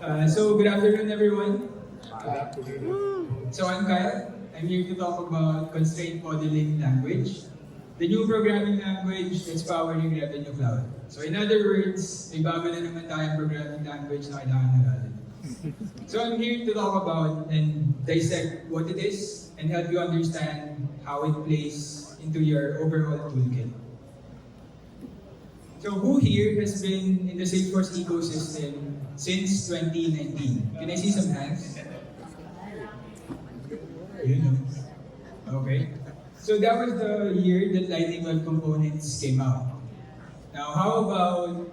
Good afternoon, everyone. So I'm Kyle. I'm here to talk about constraint modeling language, the new programming language that's powering Revenue Cloud. So in other words, may bago na naman tayong programming language na kailangan natin. So I'm here to talk about and dissect what it is and help you understand how it plays into your overall toolkit. So who here has been in the Salesforce ecosystem since 2019? Can I see some hands? You know. Okay. So that was the year that Lightning Web Components came out. Now, how about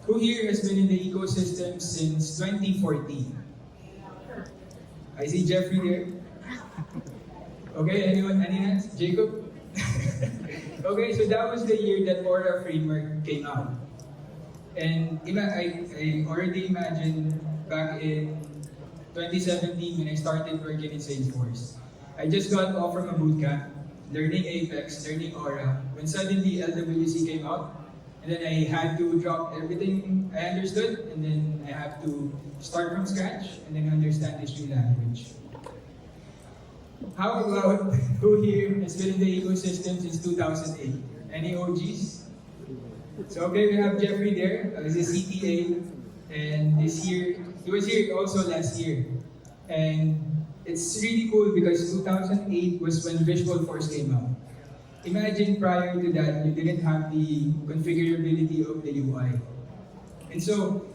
who here has been in the ecosystem since 2014? I see Jeffrey there. Okay, anyone? Any hands? Jacob? Okay, so that was the year that Aura Framework came out. And I already imagine back in 2017 when I started working in Salesforce. I just got off from a bootcamp, learning Apex, learning Aura, when suddenly LWC came out. And then I had to drop everything I understood, and then I have to start from scratch and then understand this new language. How about who here has been in the ecosystem since 2008? Any OGs? So okay, we have Jeffrey there, he's a CTA, and this year, he was here also last year. And it's really cool because 2008 was when Visualforce came out. Imagine prior to that, you didn't have the configurability of the UI. And so,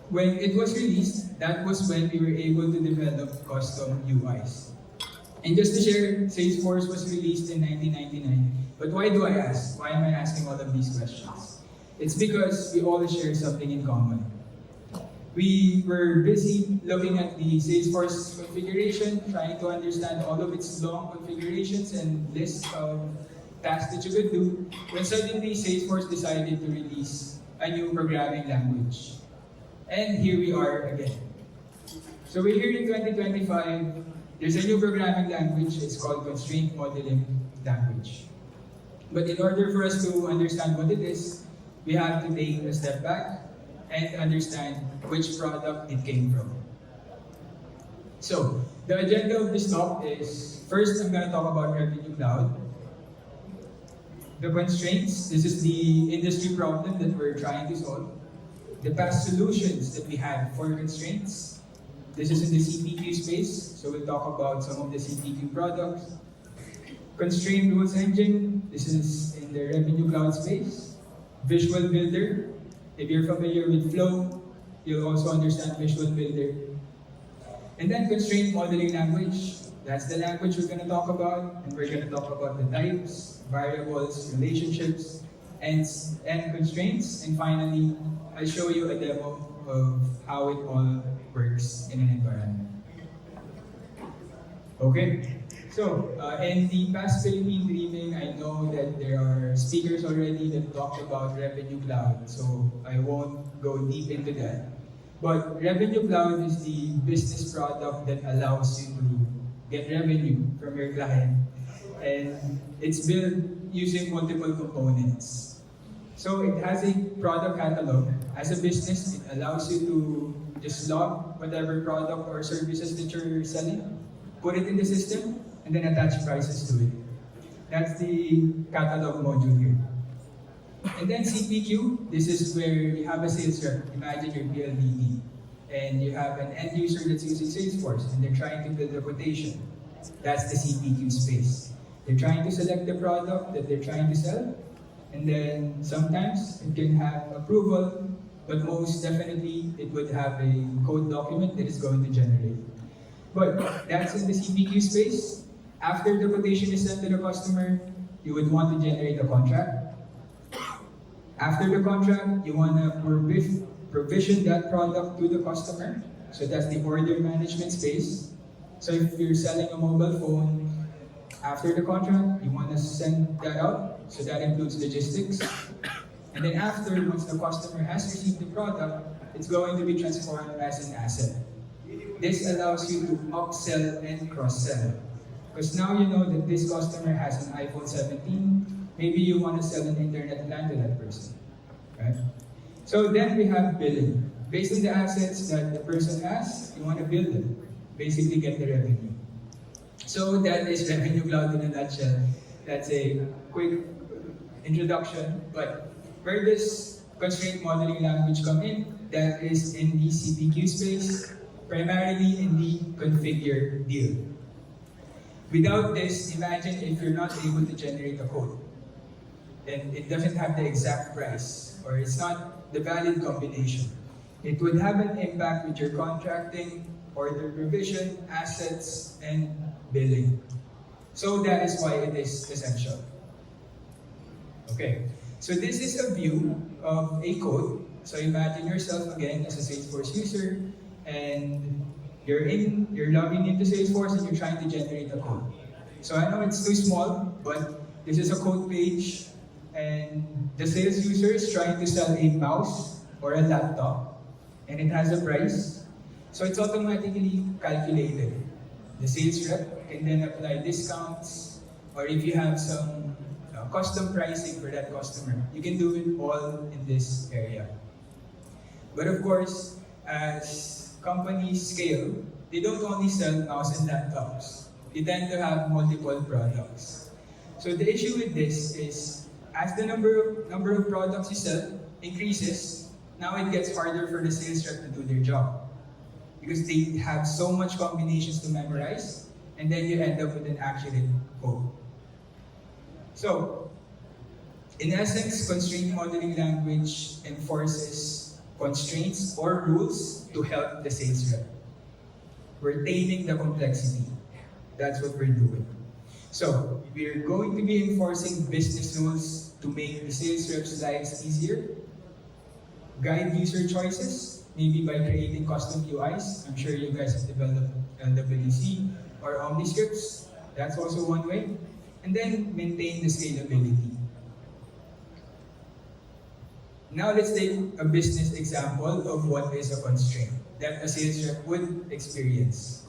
when it was released, that was when we were able to develop custom UIs. And just to share, Salesforce was released in 1999. But why do I ask? Why am I asking all of these questions? It's because we all share something in common. We were busy looking at the Salesforce configuration, trying to understand all of its long configurations and lists of tasks that you could do, when suddenly Salesforce decided to release a new programming language. And here we are again. So we're here in 2025. There's a new programming language. It's called Constraint Modeling Language. But in order for us to understand what it is, we have to take a step back and understand which product it came from. So, the agenda of this talk is, first I'm going to talk about Revenue Cloud. The constraints, this is the industry problem that we're trying to solve. The past solutions that we had for constraints. This is in the CPQ space, so we'll talk about some of the CPQ products. Constraint Rules Engine, this is in the Revenue Cloud space. Visual Builder, if you're familiar with Flow, you'll also understand Visual Builder. And then Constraint Modeling Language, that's the language we're going to talk about, and we're going to talk about the types, variables, relationships, and constraints, and finally, I'll show you a demo of how it all works in an environment. Okay, so in the past Philippine Dreaming, I know that there are speakers already that talked about Revenue Cloud, so I won't go deep into that. But Revenue Cloud is the business product that allows you to get revenue from your client, and it's built using multiple components. So it has a product catalog. As a business, it allows you to just log whatever product or services that you're selling, put it in the system, and then attach prices to it. That's the catalog module here. And then CPQ, this is where you have a sales rep. Imagine your PLDT. And you have an end user that's using Salesforce, and they're trying to build a quotation. That's the CPQ space. They're trying to select the product that they're trying to sell, and then sometimes it can have approval, but most definitely it would have a code document that is going to generate. But that's in the CPQ space. After the quotation is sent to the customer, you would want to generate a contract. After the contract, you want to provision that product to the customer. So that's the order management space. So if you're selling a mobile phone, after the contract, you want to send that out. So that includes logistics. And then after, once the customer has received the product, it's going to be transformed as an asset. This allows you to upsell and cross-sell. Because now you know that this customer has an iPhone 17, maybe you want to sell an internet plan to that person. Right? So then we have billing. based on the assets that the person has, you want to build them. Basically get the revenue. So that is Revenue Cloud in a nutshell. That's a quick introduction. But where does constraint modeling language come in? That is in the CPQ space, primarily in the configure deal. Without this, imagine if you're not able to generate a code. And it doesn't have the exact price, or it's not the valid combination. It would have an impact with your contracting, order provision, assets, and billing. So that is why it is essential. Okay, so this is a view of a code. So imagine yourself again as a Salesforce user, and you're logging into Salesforce and you're trying to generate a code. So I know it's too small, but this is a code page, and the sales user is trying to sell a mouse or a laptop, and it has a price. So it's automatically calculated. The sales rep can then apply discounts, or if you have some custom pricing for that customer, you can do it all in this area. But of course, as companies scale, they don't only sell mouse and laptops. They tend to have multiple products. So the issue with this is, as the number of products you sell increases, now it gets harder for the sales rep to do their job. Because they have so much combinations to memorize, and then you end up with an accurate code. So, in essence, constraint modeling language enforces constraints or rules to help the sales rep. We're taming the complexity. That's what we're doing. So, we're going to be enforcing business rules to make the sales reps' lives easier, guide user choices, maybe by creating custom UIs. I'm sure you guys have developed LWC or OmniScripts. That's also one way. And then maintain the scalability. Now let's take a business example of what is a constraint that a sales rep would experience.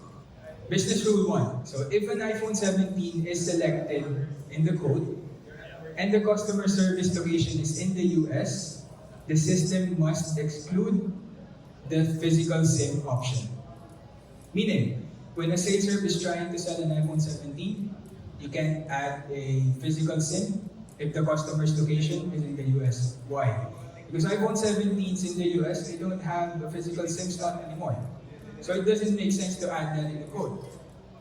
Business rule 1. So if an iPhone 17 is selected in the code and the customer service location is in the US, the system must exclude the physical SIM option. Meaning, when a sales rep is trying to sell an iPhone 17, you can add a physical SIM if the customer's location is in the US. Why? Because iPhone 17s in the US, they don't have a physical SIM slot anymore. So it doesn't make sense to add that in the code.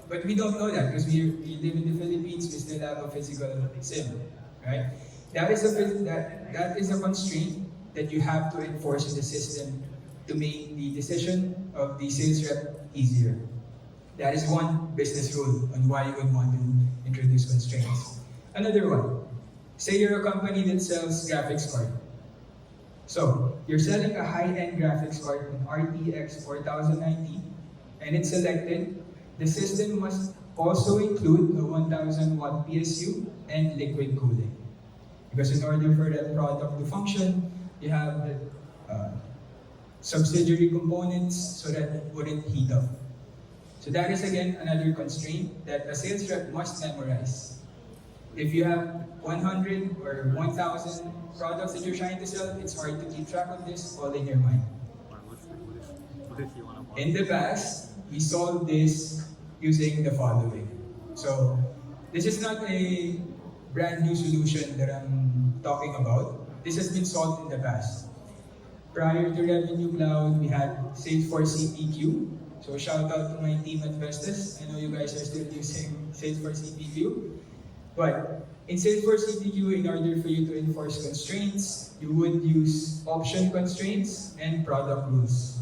But we don't know that because we live in the Philippines, we still have a physical SIM, right? That is a constraint that you have to enforce in the system to make the decision of the sales rep easier. That is one business rule on why you would want to introduce constraints. Another one, say you're a company that sells graphics card. So, you're selling a high-end graphics card, an RTX 4090, and it's selected. The system must also include a 1000 watt PSU and liquid cooling. Because in order for that product to function, you have the subsidiary components so that it wouldn't heat up. So that is again another constraint that a sales rep must memorize. If you have 100 or 1000 products that you're trying to sell, it's hard to keep track of this all in your mind. In the past, we solved this using the following. So, this is not a brand new solution that I'm talking about. This has been solved in the past. Prior to Revenue Cloud, we had Salesforce CPQ. So shout out to my team at Vestas. I know you guys are still using Salesforce CPQ. But in Salesforce CPQ, in order for you to enforce constraints, you would use option constraints and product rules.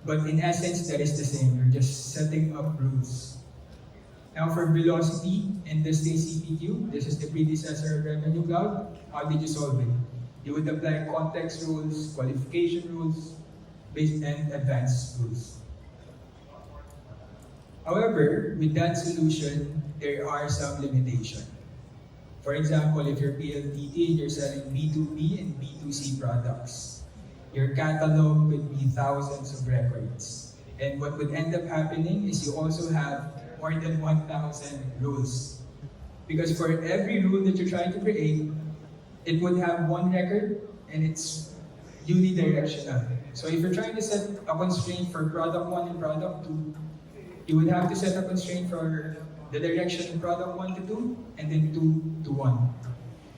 But in essence, that is the same. You're just setting up rules. Now for Velocity and the Stay CPQ, this is the predecessor of Revenue Cloud. How did you solve it? You would apply context rules, qualification rules, and advanced rules. However, with that solution, there are some limitations. For example, if you're PLDT and you're selling B2B and B2C products, your catalog would be thousands of records. And what would end up happening is you also have more than 1,000 rules. Because for every rule that you're trying to create, it would have one record and it's unidirectional. So if you're trying to set a constraint for product 1 and product 2, you would have to set a constraint for the direction of product 1 to 2, and then 2 to 1.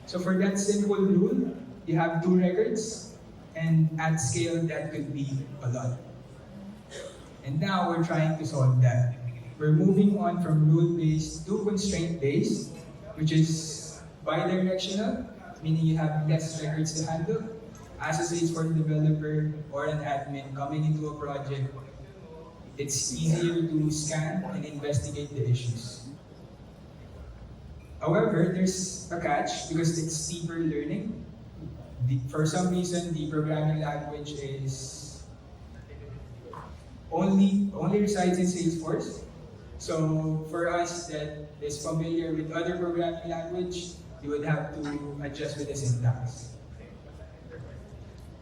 So for that simple rule, you have 2 records, and at scale, that could be a lot. And now we're trying to solve that. We're moving on from rule-based to constraint-based, which is bidirectional, meaning you have less records to handle. As a Salesforce developer or an admin coming into a project, it's easier to scan and investigate the issues. However, there's a catch because it's steeper learning. For some reason, the programming language is only resides in Salesforce. So for us that is familiar with other programming language, you would have to adjust with the syntax.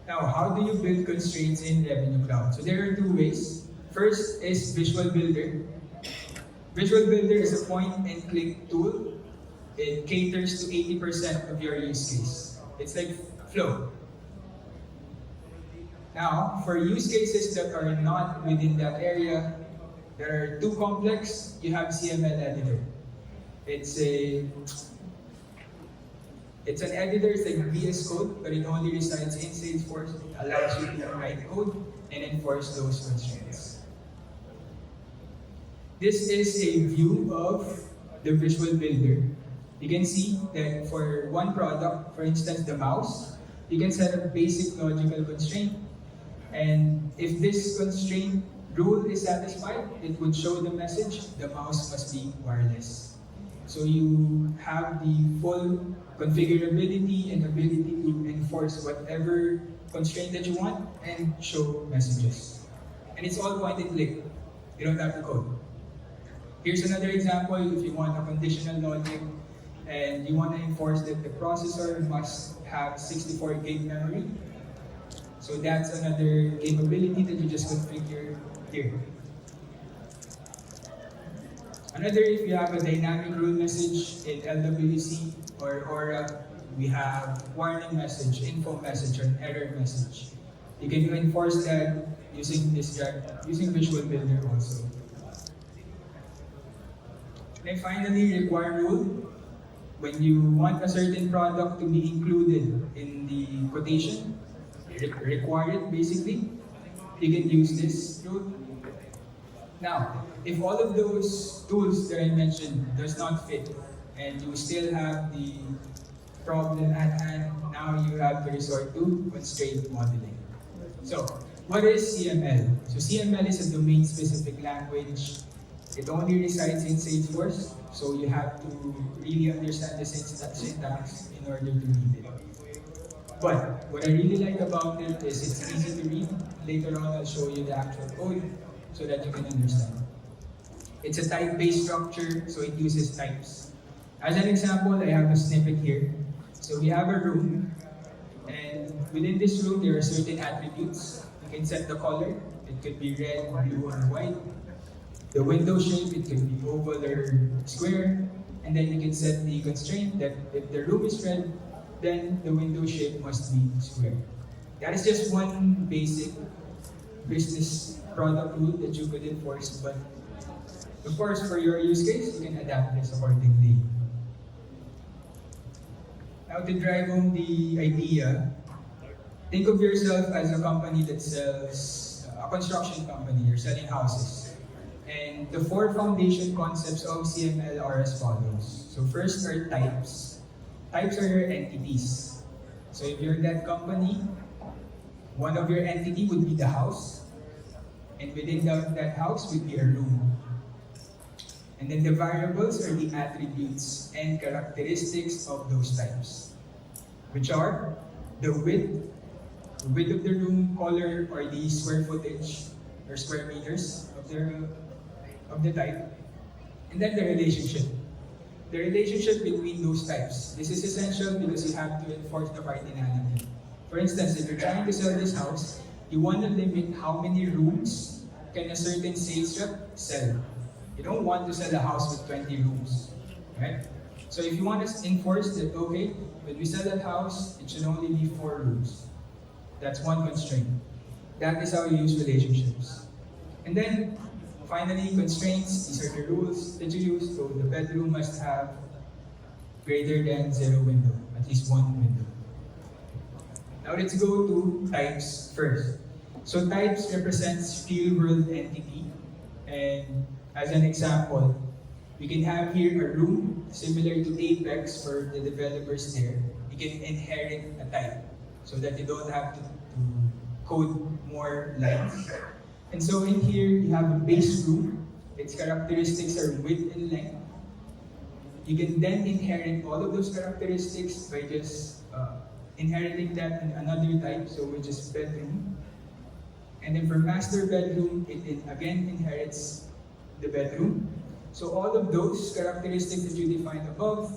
Now, how do you build constraints in Revenue Cloud? So there are 2 ways. First is Visual Builder. Visual Builder is a point-and-click tool. It caters to 80% of your use case. It's like Flow. Now, for use cases that are not within that area, that are too complex, you have CML Editor. It's an editor, it's like VS Code, but it only resides in Salesforce. It allows you to write code and enforce those constraints. This is a view of the Visual Builder. You can see that for one product, for instance, the mouse, you can set a basic logical constraint. And if this constraint rule is satisfied, it would show the message, the mouse must be wireless. So you have the full configurability and ability to enforce whatever constraint that you want and show messages. And it's all point and click. You don't have to code. Here's another example. If you want a conditional logic and you want to enforce that the processor must have 64 gig memory, so that's another capability that you just configure here. Another, if you have a dynamic rule message in LWC or Aura, we have warning message, info message, or an error message. You can enforce that using Visual Builder also. And finally, require rule. When you want a certain product to be included in the quotation, require it basically, you can use this rule. Now, if all of those tools that I mentioned does not fit, and you still have the problem at hand, now you have to resort to constraint modeling. So, what is CML? So CML is a domain-specific language. It only resides in Salesforce, so you have to really understand the syntax in order to read it. But what I really like about it is it's easy to read. Later on, I'll show you the actual code so that you can understand. It's a type-based structure, so it uses types. As an example, I have a snippet here. So we have a room, and within this room, there are certain attributes. You can set the color. It could be red, blue, or white. The window shape, it could be oval or square. And then you can set the constraint that if the room is red, then the window shape must be square. That is just one basic business product rule that you could enforce, but of course, for your use case, you can adapt this accordingly. Now to drive home the idea, think of yourself as a company that sells, a construction company, you're selling houses. And the 4 foundation concepts of CML are as follows. So first are types. Types are your entities. So if you're that company, one of your entity would be the house. And within that house would be a room. And then the variables are the attributes and characteristics of those types, which are the width of the room, color, or the square footage or square meters of the type, and then the relationship. The relationship between those types. This is essential because you have to enforce the cardinality. For instance, if you're trying to sell this house, you want to limit how many rooms can a certain sales rep sell. You don't want to sell a house with 20 rooms, right? So if you want to enforce that, okay, when we sell that house, it should only be 4 rooms. That's one constraint. That is how you use relationships. And then, finally, constraints. These are the rules that you use. So the bedroom must have greater than zero window, at least one window. Now let's go to types first. So types represents real world entity. And as an example, we can have here a room similar to Apex for the developers there. You can inherit a type so that you don't have to code more lines. And so in here, you have a base room. Its characteristics are width and length. You can then inherit all of those characteristics by just inheriting that in another type, so which is bedroom. And then for master bedroom, it again inherits the bedroom. So all of those characteristics that you defined above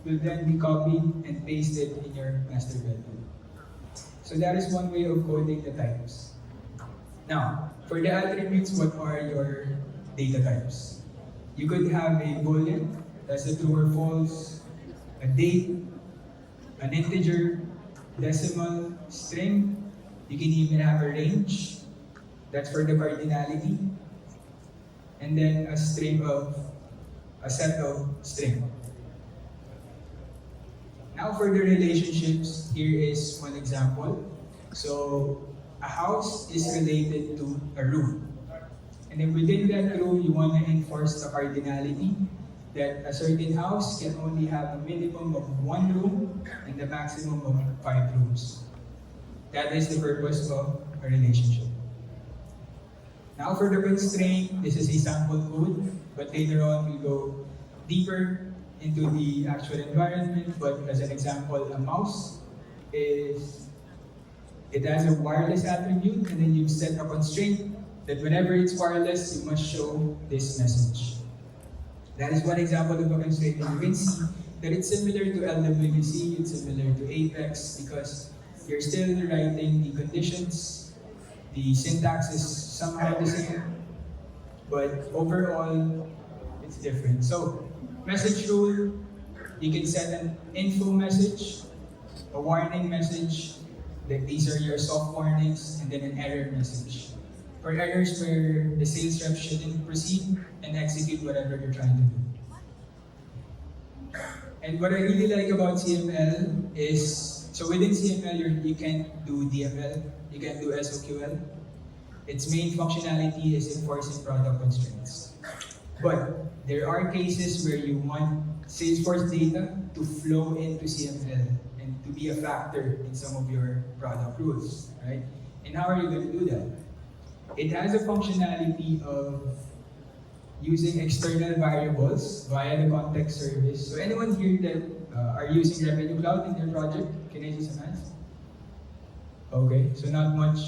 will then be copied and pasted in your master bedroom. So that is one way of coding the types. Now, for the attributes, what are your data types? You could have a boolean, that's a true or false, a date, an integer, decimal, string. You can even have a range, that's for the cardinality, and then a set of string. Now for the relationships, here is one example. So a house is related to a room. And then within that room, you want to enforce the cardinality that a certain house can only have a minimum of one room and the maximum of 5 rooms. That is the purpose of a relationship. Now for the constraint, this is a sample code, but later on we go deeper into the actual environment. But as an example, a mouse it has a wireless attribute, and then you set a constraint that whenever it's wireless, you must show this message. That is one example of a constraint, and you can see that it's similar to LWC, it's similar to Apex, because you're still writing the conditions. The syntax is somehow the same, but overall, it's different. So, message rule, you can set an info message, a warning message, that these are your soft warnings, and then an error message. For errors where the sales rep shouldn't proceed and execute whatever you're trying to do. And what I really like about CML is, so within CML, you can't do DML, you can't do SOQL. Its main functionality is enforcing product constraints. But there are cases where you want Salesforce data to flow into CML and to be a factor in some of your product rules, right? And how are you going to do that? It has a functionality of using external variables via the context service. So anyone here that are using Revenue Cloud in their project, can I see some hands? Okay, so not much.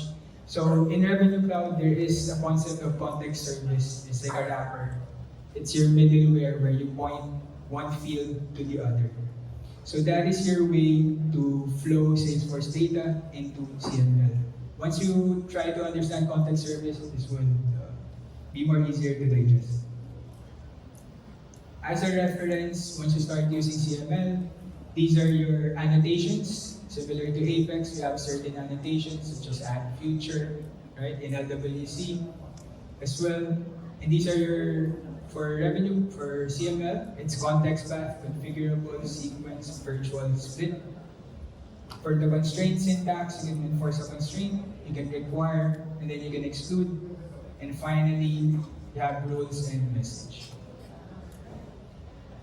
So in Revenue Cloud, there is a concept of context service. It's like a wrapper. It's your middleware where you point one field to the other. So that is your way to flow Salesforce data into CML. Once you try to understand context service, this will be more easier to digest. As a reference, once you start using CML, these are your annotations. Similar to Apex, we have certain annotations such as add future, right, in LWC as well. And these are your, for revenue, for CML, it's context path, configurable, sequence, virtual, split. For the constraint syntax, you can enforce a constraint, you can require, and then you can exclude. And finally, you have rules and message.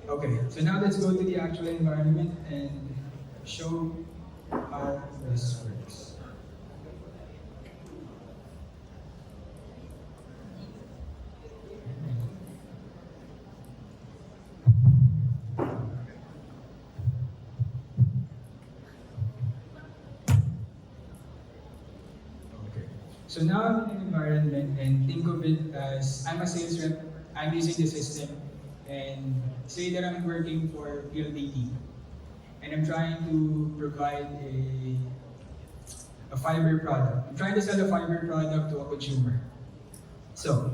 Okay, so now let's go to the actual environment and show how this works. So now I'm in an environment, and think of it as I'm a sales rep, I'm using the system, and say that I'm working for PLDT, and I'm trying to provide a fiber product. I'm trying to sell a fiber product to a consumer. So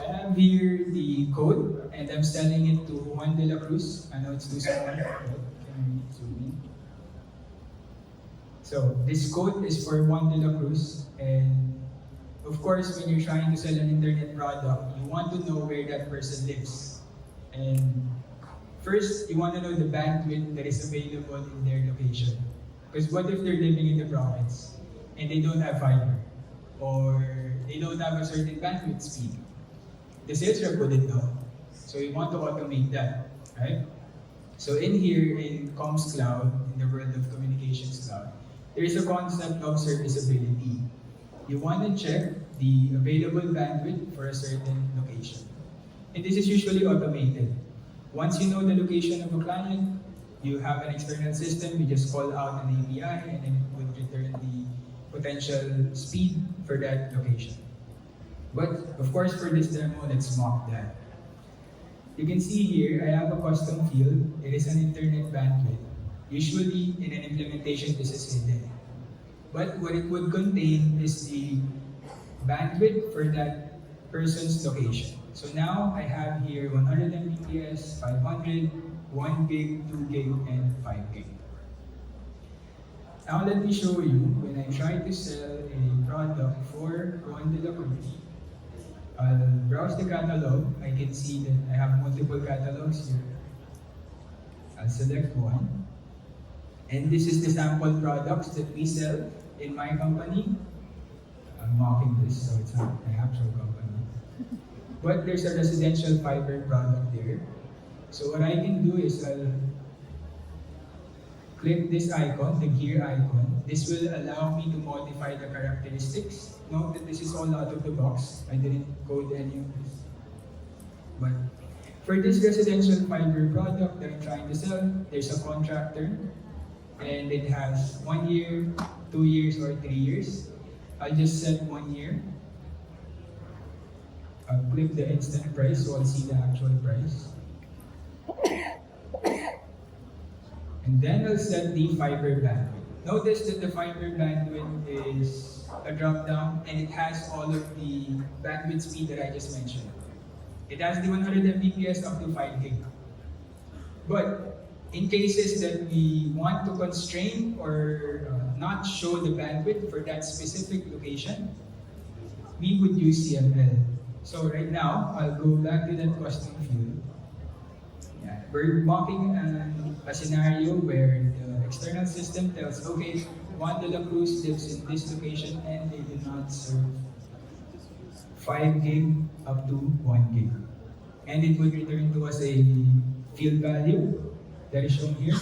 I have here the code, and I'm selling it to Juan de la Cruz. I know it's too small, but can we zoom in? So this code is for Juan de la Cruz, and of course, when you're trying to sell an internet product, you want to know where that person lives. And first, you want to know the bandwidth that is available in their location. Because what if they're living in the province and they don't have fiber? Or they don't have a certain bandwidth speed? The sales rep wouldn't know. So you want to automate that, right? So in here, in Comms Cloud, in the world of Communications Cloud, there is a concept of serviceability. You want to check the available bandwidth for a certain location. And this is usually automated. Once you know the location of a client, you have an external system, you just call out an API and then it would return the potential speed for that location. But of course, for this demo, let's mock that. You can see here, I have a custom field. It is an internet bandwidth. Usually, in an implementation, this is hidden. But what it would contain is the bandwidth for that person's location. So now I have here 100 Mbps, 500, 1 gig, 2 gig, and 5 gig. Now let me show you when I try to sell a product for Ron de la Cruz. I'll browse the catalog. I can see that I have multiple catalogs here. I'll select one. And this is the sample products that we sell in my company. I'm mocking this, so it's not my actual company. But there's a residential fiber product there. So what I can do is I'll click this icon, the gear icon. This will allow me to modify the characteristics. Note that this is all out of the box. I didn't code any of this. But for this residential fiber product that I'm trying to sell, there's a contractor and it has 1 year, 2 years, or 3 years. I'll just set 1 year. I'll click the instant price so I'll see the actual price. And then I'll set the fiber bandwidth. Notice that the fiber bandwidth is a drop down and it has all of the bandwidth speed that I just mentioned. It has the 100 Mbps up to 5 gig. But in cases that we want to constrain or not show the bandwidth for that specific location, we would use CML. So right now, I'll go back to that custom field. Yeah, we're mocking a scenario where the external system tells, okay, Juan de la Cruz lives in this location and they do not serve 5 gig up to 1 gig. And it would return to us a field value that is shown here.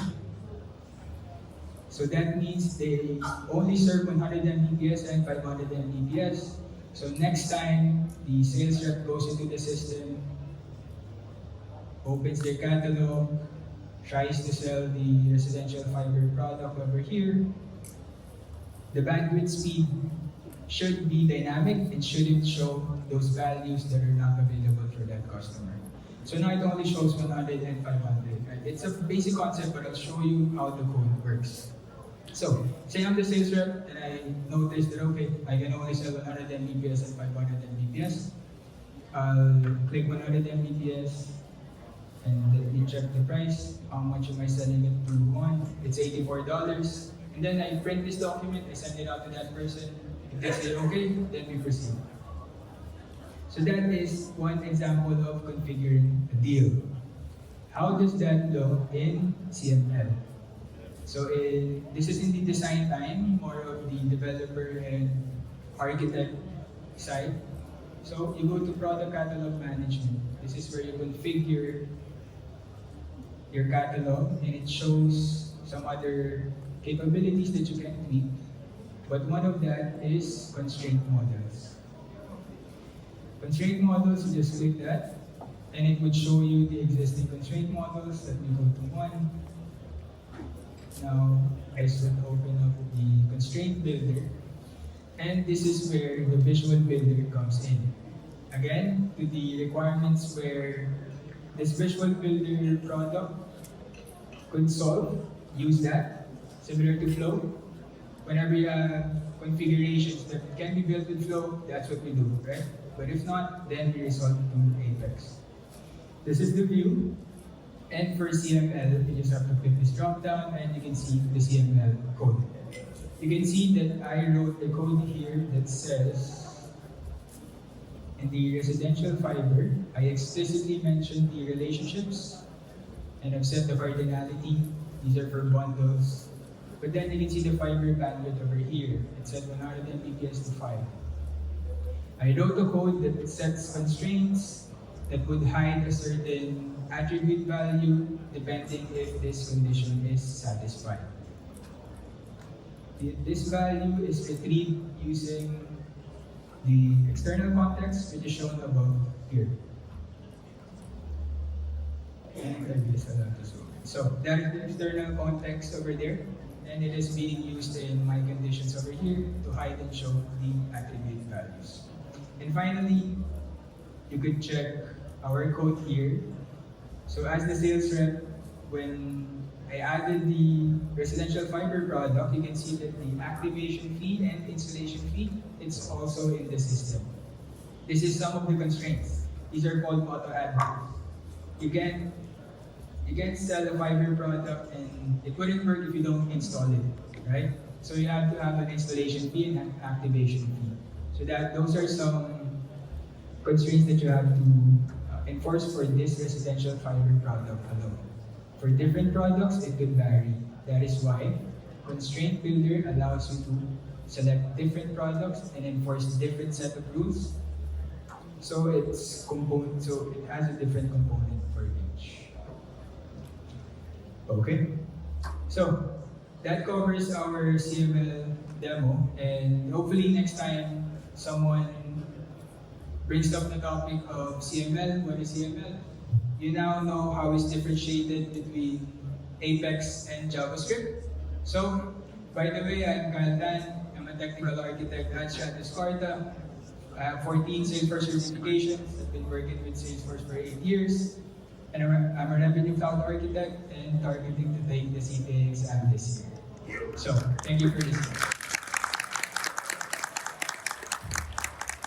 So that means they only serve 100 Mbps and 500 Mbps. So next time the sales rep goes into the system, opens their catalog, tries to sell the residential fiber product over here, the bandwidth speed should be dynamic. It shouldn't show those values that are not available for that customer. So now it only shows 100 and 500. Right? It's a basic concept, but I'll show you how the code works. So, say I'm the sales rep and I notice that, okay, I can only sell 100 Mbps and 500 Mbps. I'll click 100 Mbps and let me check the price. How much am I selling it to one? It's $84. And then I print this document, I send it out to that person. If they say okay, then we proceed. So that is one example of configuring a deal. How does that look in CML? So this is in the design time, more of the developer and architect side. So you go to product catalog management. This is where you configure your catalog and it shows some other capabilities that you can tweak. But one of that is constraint models. Constraint models, you just click that and it would show you the existing constraint models. Let me go to one. Now I should open up the constraint builder and this is where the visual builder comes in. Again, to the requirements where this visual builder product could solve, use that, similar to Flow. Whenever you have configurations that can be built with Flow, that's what we do, right? But if not, then we resort to Apex. This is the view. And for CML, you just have to click this drop down and you can see the CML code. You can see that I wrote the code here that says In the residential fiber, I explicitly mentioned the relationships and I've set the cardinality. These are for bundles. But then you can see the fiber bandwidth over here. It said 100 Mbps to 5. I wrote a code that sets constraints that would hide a certain attribute value depending if this condition is satisfied. This value is retrieved using the external context, which is shown above here. And there is a lot to zoom in. So that is the external context over there, and it is being used in my conditions over here to hide and show the attribute values. And finally, you could check our code here. So as the sales rep, when I added the residential fiber product, you can see that the activation fee and installation fee, it's also in the system. This is some of the constraints. These are called auto add. You can sell a fiber product and it wouldn't work if you don't install it, right? So you have to have an installation fee and an activation fee. So those are some constraints that you have to enforce for this residential fiber product alone. For different products, it could vary. That is why Constraint Builder allows you to select different products and enforce different set of rules. So it has a different component for each. Okay. So that covers our CML demo, and hopefully next time someone brings up the topic of CML. What is CML? You now know how it's differentiated between Apex and JavaScript. So, by the way, I'm Kyle Tan. I'm a technical architect at Stratus Carta. I have 14 Salesforce certifications. I've been working with Salesforce for 8 years. And I'm a revenue cloud architect and targeting to take the CPA exam this year. So, thank you for listening.